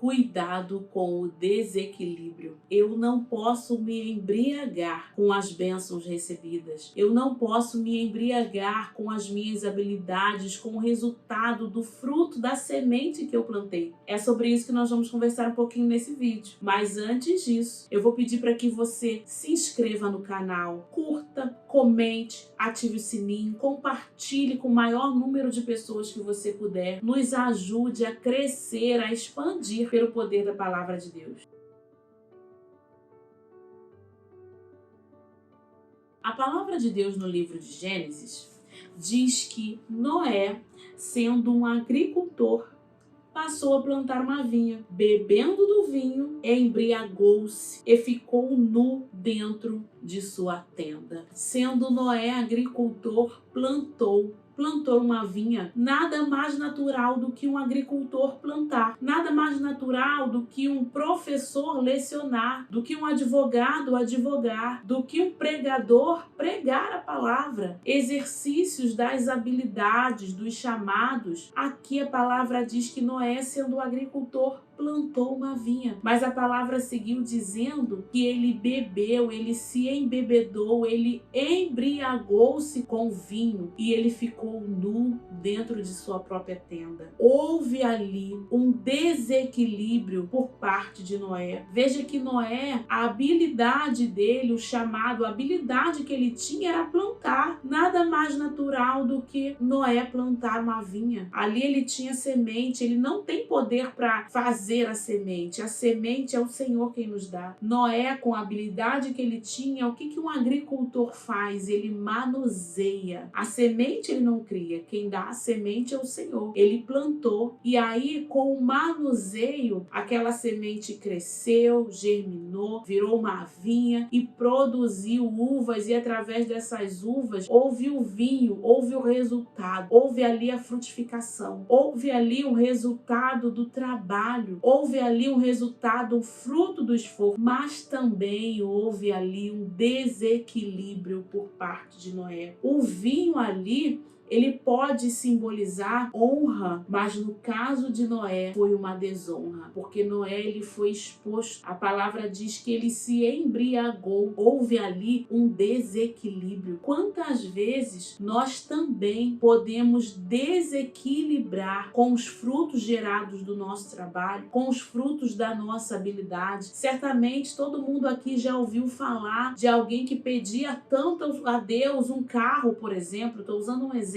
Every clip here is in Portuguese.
Cuidado com o desequilíbrio. Eu não posso me embriagar com as bênçãos recebidas. Eu não posso me embriagar com as minhas habilidades, com o resultado do fruto da semente que eu plantei. É sobre isso que nós vamos conversar um pouquinho nesse vídeo. Mas antes disso, eu vou pedir para que você se inscreva no canal, curta, comente, ative o sininho, compartilhe com o maior número de pessoas que você puder. Nos ajude a crescer, a expandir pelo poder da palavra de Deus. A palavra de Deus no livro de Gênesis diz que Noé, sendo um agricultor, passou a plantar uma vinha. Bebendo do vinho, embriagou-se e ficou nu dentro de sua tenda. Sendo Noé agricultor, plantou uma vinha. Nada mais natural do que um agricultor plantar. Nada mais natural do que um professor lecionar, do que um advogado advogar, do que um pregador pregar a palavra. Exercícios das habilidades, dos chamados. Aqui a palavra diz que Noé, sendo agricultor, plantou uma vinha. Mas a palavra seguiu dizendo que ele bebeu, ele se embebedou, ele embriagou-se com vinho e ele ficou nu dentro de sua própria tenda. Houve ali um desequilíbrio por parte de Noé. Veja que Noé, a habilidade dele, o chamado, a habilidade que ele tinha era plantar. Nada mais natural do que Noé plantar uma vinha. Ali ele tinha semente, ele não tem poder para fazer a semente é o Senhor quem nos dá. Noé, com a habilidade que ele tinha, o que um agricultor faz? Ele manuseia. A semente ele não cria, quem dá a semente é o Senhor. Ele plantou e aí com o manuseio, aquela semente cresceu, germinou, virou uma vinha e produziu uvas, e através dessas uvas houve o vinho, houve o resultado, houve ali a frutificação, houve ali um resultado do trabalho, houve ali um resultado, um fruto do esforço, mas também houve ali um desequilíbrio por parte de Noé. O vinho ali, ele pode simbolizar honra, mas no caso de Noé foi uma desonra, porque Noé ele foi exposto. A palavra diz que ele se embriagou. Houve ali um desequilíbrio. Quantas vezes nós também podemos desequilibrar com os frutos gerados do nosso trabalho, com os frutos da nossa habilidade? Certamente todo mundo aqui já ouviu falar de alguém que pedia tanto a Deus um carro, por exemplo. Estou usando um exemplo.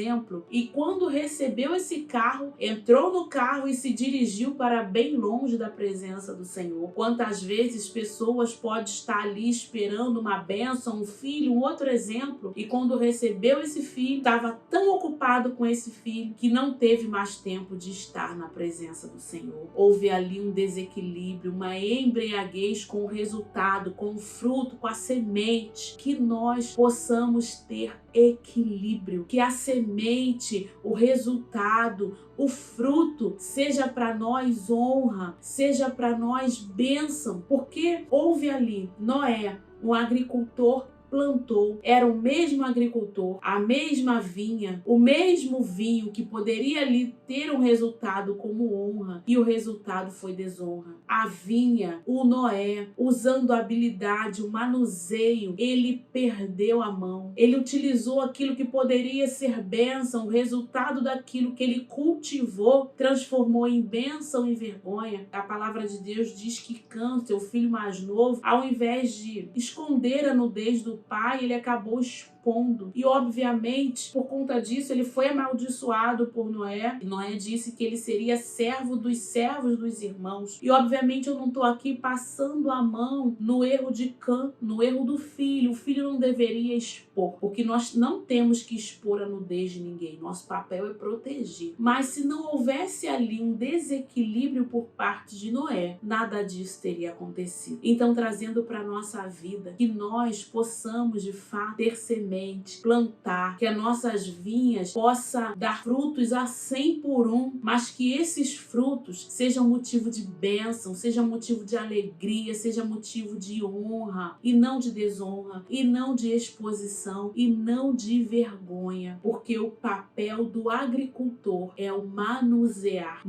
E quando recebeu esse carro, entrou no carro e se dirigiu para bem longe da presença do Senhor. Quantas vezes pessoas podem estar ali esperando uma bênção, um filho, um outro exemplo, e quando recebeu esse filho, estava tão ocupado com esse filho que não teve mais tempo de estar na presença do Senhor. Houve ali um desequilíbrio, uma embriaguez com o resultado, com o fruto, com a semente. Que nós possamos ter equilíbrio, que a semente, o resultado, o fruto seja para nós honra, seja para nós bênção, porque houve ali Noé, um agricultor, plantou, era o mesmo agricultor, a mesma vinha, o mesmo vinho que poderia ali ter um resultado como honra, e o resultado foi desonra. A vinha, o Noé, usando a habilidade, o manuseio, ele perdeu a mão. Ele utilizou aquilo que poderia ser bênção, o resultado daquilo que ele cultivou, transformou em bênção e vergonha. A palavra de Deus diz que Cã, seu filho mais novo, ao invés de esconder a nudez do pai, ele acabou expondo. E obviamente, por conta disso, ele foi amaldiçoado por Noé. E Noé disse que ele seria servo dos servos dos irmãos. E obviamente eu não estou aqui passando a mão no erro de Cã, no erro do filho. O filho não deveria expor, porque nós não temos que expor a nudez de ninguém. Nosso papel é proteger. Mas se não houvesse ali um desequilíbrio por parte de Noé, nada disso teria acontecido. Então, trazendo para a nossa vida, que nós possamos de fato ter semente semente, plantar, que as nossas vinhas possa dar frutos a 100 por um, mas que esses frutos sejam motivo de bênção, sejam motivo de alegria, seja motivo de honra e não de desonra, e não de exposição, e não de vergonha, porque o papel do agricultor é o manusear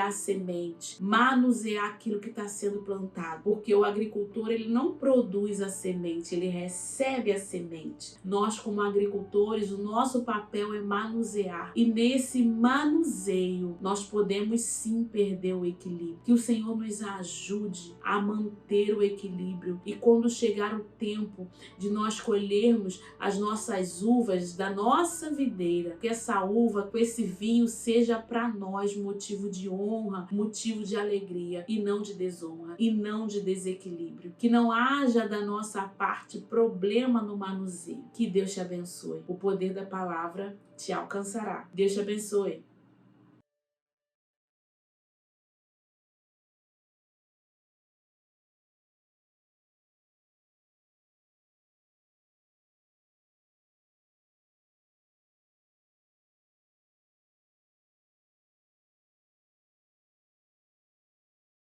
a semente, manusear aquilo que está sendo plantado, porque o agricultor ele não produz a semente, ele recebe a semente. Nós, como agricultores, o nosso papel é manusear, e nesse manuseio nós podemos sim perder o equilíbrio. Que o Senhor nos ajude a manter o equilíbrio, e quando chegar o tempo de nós colhermos as nossas uvas da nossa videira, que essa uva, com esse vinho, seja para nós motivo de honra, motivo de alegria, e não de desonra, e não de desequilíbrio. Que não haja da nossa parte problema no manuseio. Que Deus te abençoe. O poder da palavra te alcançará. Deus te abençoe.